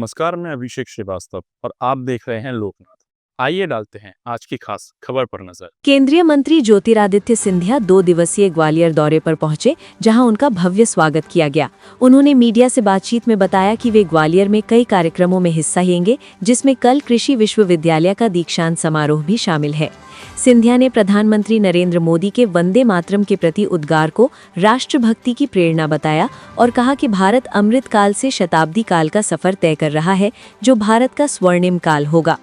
नमस्कार, मैं अभिषेक श्रीवास्तव और आप देख रहे हैं लोकनाथ। आइए डालते हैं आज की खास खबर पर नजर। केंद्रीय मंत्री ज्योतिरादित्य सिंधिया 2 दिवसीय ग्वालियर दौरे पर पहुंचे, जहां उनका भव्य स्वागत किया गया। उन्होंने मीडिया से बातचीत में बताया कि वे ग्वालियर में कई कार्यक्रमों में हिस्सा लेंगे, जिसमें कल कृषि विश्वविद्यालय का दीक्षांत समारोह भी शामिल है। सिंधिया ने प्रधानमंत्री नरेंद्र मोदी के वंदे मातरम के प्रति उद्गार को राष्ट्रभक्ति की प्रेरणा बताया और कहा कि भारत अमृत काल से शताब्दी काल का सफर तय कर रहा है, जो भारत का स्वर्णिम काल होगा।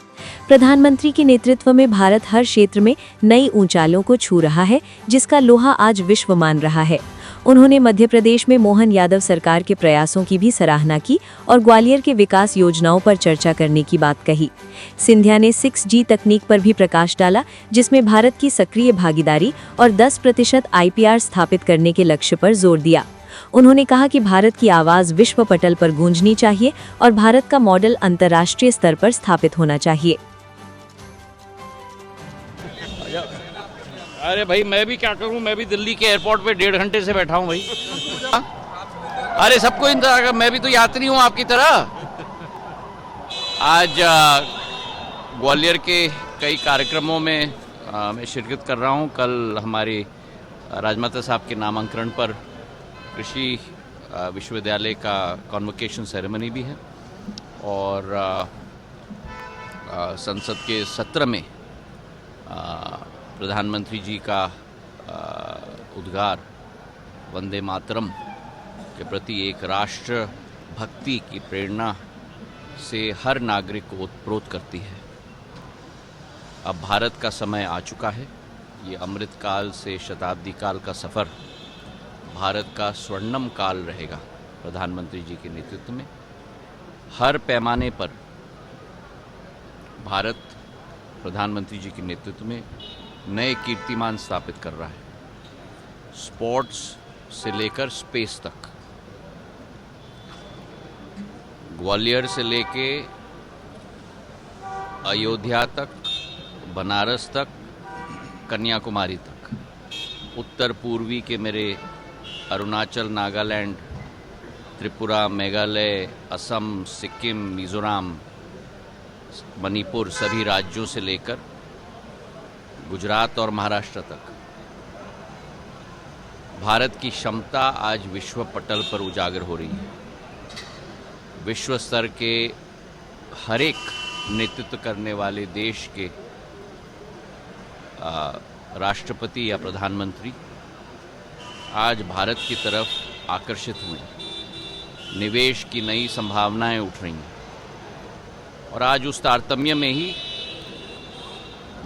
प्रधानमंत्री के नेतृत्व में भारत हर क्षेत्र में नई ऊंचाइयों को छू रहा है, जिसका लोहा आज विश्व मान रहा है। उन्होंने मध्य प्रदेश में मोहन यादव सरकार के प्रयासों की भी सराहना की और ग्वालियर के विकास योजनाओं पर चर्चा करने की बात कही। सिंधिया ने 6G तकनीक पर भी प्रकाश डाला, जिसमें भारत की सक्रिय भागीदारी और 10% IPR स्थापित करने के लक्ष्य पर जोर दिया। उन्होंने कहा कि भारत की आवाज विश्व पटल पर गूंजनी चाहिए और भारत का मॉडल अंतर्राष्ट्रीय स्तर पर स्थापित होना चाहिए। अरे भाई, मैं भी क्या करूं, मैं भी दिल्ली के एयरपोर्ट पे 1.5 घंटे से बैठा हूं भाई। अरे सबको इंतजार कर, मैं भी तो यात्री हूं आपकी तरह। आज ग्वालियर के कई कार्यक्रमों में मैं शिरकत कर रहा हूं। कल हमारे राजमाता साहब के नामांकन पर कृषि विश्वविद्यालय का कॉन्वोकेशन सेरेमनी भी है और संसद के सत्र में प्रधानमंत्री जी का उद्गार वंदे मातरम के प्रति एक राष्ट्र भक्ति की प्रेरणा से हर नागरिक को ओतप्रोत करती है। अब भारत का समय आ चुका है। ये अमृत काल से शताब्दी काल का सफ़र भारत का स्वर्णिम काल रहेगा। प्रधानमंत्री जी के नेतृत्व में हर पैमाने पर भारत प्रधानमंत्री जी के नेतृत्व में नए कीर्तिमान स्थापित कर रहा है। स्पोर्ट्स से लेकर स्पेस तक, ग्वालियर से लेके अयोध्या तक, बनारस तक, कन्याकुमारी तक, उत्तर पूर्वी के मेरे अरुणाचल, नागालैंड, त्रिपुरा, मेघालय, असम, सिक्किम, मिजोरम, मणिपुर, सभी राज्यों से लेकर गुजरात और महाराष्ट्र तक भारत की क्षमता आज विश्व पटल पर उजागर हो रही है। विश्व स्तर के हर एक नेतृत्व करने वाले देश के राष्ट्रपति या प्रधानमंत्री आज भारत की तरफ आकर्षित हुए। निवेश की नई संभावनाएं उठ रही हैं और आज उस तारतम्य में ही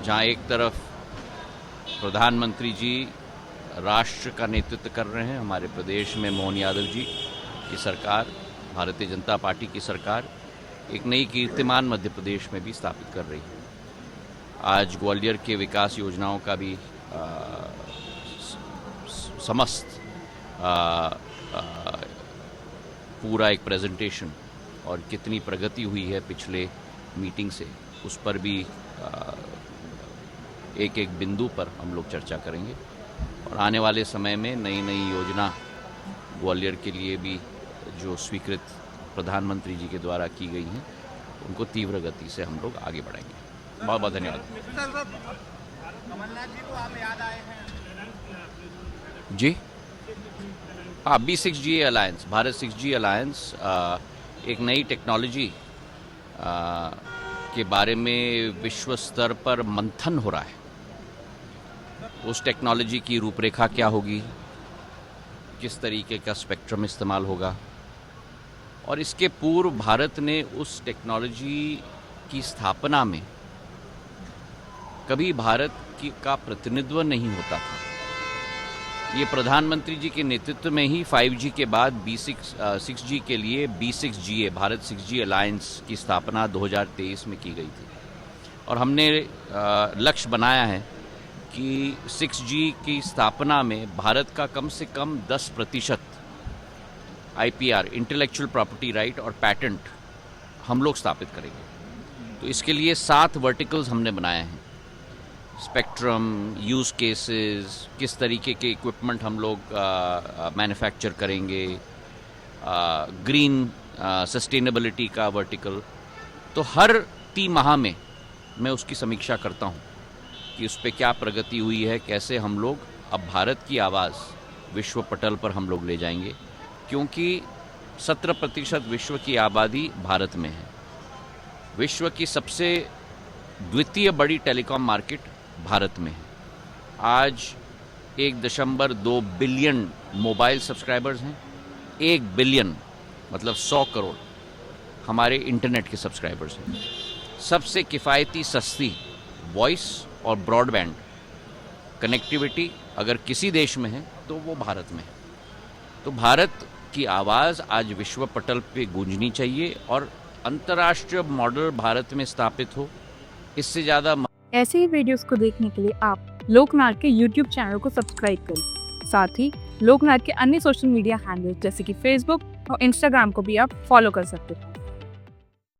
जहां एक तरफ प्रधानमंत्री जी राष्ट्र का नेतृत्व कर रहे हैं, हमारे प्रदेश में मोहन यादव जी की सरकार, भारतीय जनता पार्टी की सरकार एक नई कीर्तिमान मध्य प्रदेश में भी स्थापित कर रही है। आज ग्वालियर के विकास योजनाओं का भी समस्त पूरा एक प्रेजेंटेशन और कितनी प्रगति हुई है पिछले मीटिंग से, उस पर भी एक एक बिंदु पर हम लोग चर्चा करेंगे और आने वाले समय में नई नई योजना ग्वालियर के लिए भी जो स्वीकृत प्रधानमंत्री जी के द्वारा की गई हैं, उनको तीव्र गति से हम लोग आगे बढ़ाएंगे। बहुत बहुत धन्यवाद जी। हाँ, B6G alliance, Bharat 6G alliance एक नई टेक्नोलॉजी के बारे में विश्व स्तर पर मंथन हो रहा है। उस टेक्नोलॉजी की रूपरेखा क्या होगी, किस तरीके का स्पेक्ट्रम इस्तेमाल होगा, और इसके पूर्व भारत ने उस टेक्नोलॉजी की स्थापना में कभी भारत का प्रतिनिधित्व नहीं होता था। ये प्रधानमंत्री जी के नेतृत्व में ही 5G के बाद 6G के लिए B6GA भारत 6G अलायंस की स्थापना 2023 में की गई थी और हमने लक्ष्य बनाया है कि 6G की स्थापना में भारत का कम से कम 10% IPR इंटेलेक्चुअल प्रॉपर्टी राइट और पैटेंट हम लोग स्थापित करेंगे। तो इसके लिए 7 वर्टिकल्स हमने बनाए हैं। स्पेक्ट्रम, यूज़ केसेस, किस तरीके के इक्विपमेंट हम लोग मैन्युफैक्चर करेंगे, ग्रीन सस्टेनेबिलिटी का वर्टिकल, तो हर 3 माह में मैं उसकी समीक्षा करता हूँ कि उस पर क्या प्रगति हुई है, कैसे हम लोग अब भारत की आवाज़ विश्व पटल पर हम लोग ले जाएंगे, क्योंकि 17% विश्व की आबादी भारत में है। विश्व की सबसे द्वितीय बड़ी टेलीकॉम मार्केट भारत में है। आज 1.2 बिलियन मोबाइल सब्सक्राइबर्स हैं, 1 बिलियन मतलब 100 करोड़ हमारे इंटरनेट के सब्सक्राइबर्स हैं। सबसे किफ़ायती सस्ती वॉइस और ब्रॉडबैंड कनेक्टिविटी अगर किसी देश में है तो वो भारत में है। तो भारत की आवाज़ आज विश्व पटल पे गूंजनी चाहिए और अंतर्राष्ट्रीय मॉडल भारत में स्थापित हो। इससे ज़्यादा ऐसे ही वीडियोस को देखने के लिए आप लोकनाथ के YouTube चैनल को सब्सक्राइब करें। साथ ही लोकनाथ के अन्य सोशल मीडिया हैंडल्स जैसे कि फेसबुक और इंस्टाग्राम को भी आप फॉलो कर सकते हैं।